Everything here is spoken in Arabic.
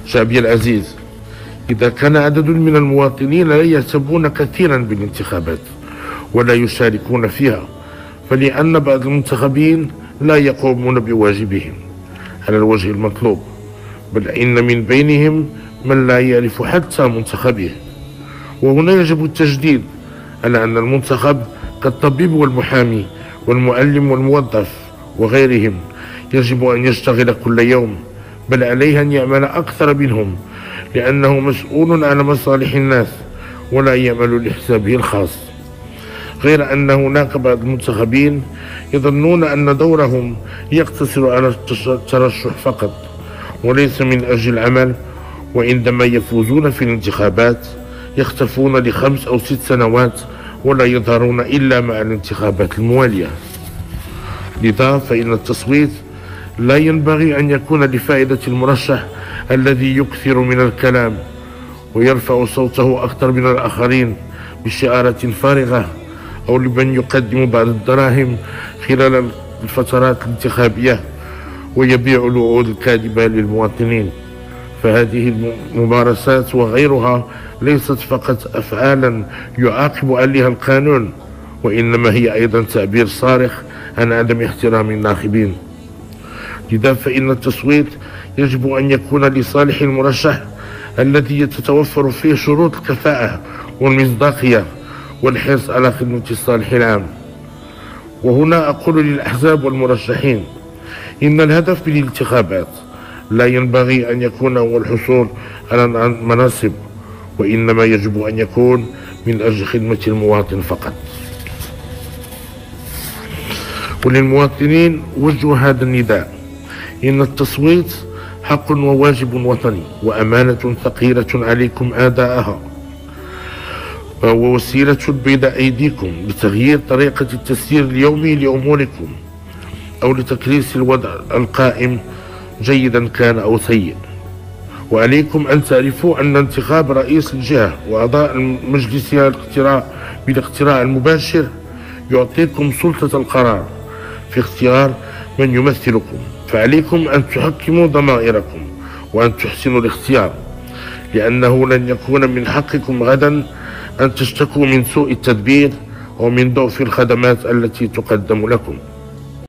شعبي العزيز، إذا كان عدد من المواطنين لا يهتمون كثيرا بالانتخابات ولا يشاركون فيها، فلأن بعض المنتخبين لا يقومون بواجبهم على الوجه المطلوب، بل إن من بينهم من لا يعرف حتى منتخبه. وهنا يجب التشديد على أن المنتخب كالطبيب والمحامي والمعلم والموظف وغيرهم يجب أن يشتغل كل يوم، بل عليه أن يعمل أكثر منهم، لأنه مسؤول عن مصالح الناس ولا يعمل لحسابه الخاص. غير أن هناك بعض المنتخبين يظنون أن دورهم يقتصر على الترشح فقط وليس من أجل العمل، وعندما يفوزون في الانتخابات يختفون ل5 أو 6 سنوات ولا يظهرون إلا مع الانتخابات الموالية. لذا فإن التصويت لا ينبغي أن يكون لفائدة المرشح الذي يكثر من الكلام ويرفع صوته أكثر من الآخرين بشعارات فارغة، أو لمن يقدم بعض الدراهم خلال الفترات الانتخابية ويبيع الوعود الكاذبة للمواطنين. فهذه الممارسات وغيرها ليست فقط أفعالا يعاقب عليها القانون، وإنما هي أيضا تعبير صارخ عن عدم احترام الناخبين. لذا فإن التصويت يجب أن يكون لصالح المرشح الذي تتوفر فيه شروط الكفاءة والمصداقية والحرص على خدمة الصالح العام. وهنا أقول للأحزاب والمرشحين إن الهدف من الانتخابات لا ينبغي أن يكون هو الحصول على مناصب، وإنما يجب أن يكون من أجل خدمة المواطن فقط. وللمواطنين وجه هذا النداء: إن التصويت حق وواجب وطني وأمانة ثقيلة عليكم أداءها، ووسيلة بين أيديكم لتغيير طريقة التسيير اليومي لأموركم أو لتكريس الوضع القائم جيدا كان أو سيء. وعليكم أن تعرفوا أن انتخاب رئيس الجهة وأعضاء مجلسها بالاقتراع المباشر يعطيكم سلطة القرار في اختيار من يمثلكم، فعليكم أن تحكموا ضمائركم وأن تحسنوا الاختيار، لأنه لن يكون من حقكم غدا أن تشتكوا من سوء التدبير ومن ضعف الخدمات التي تقدم لكم.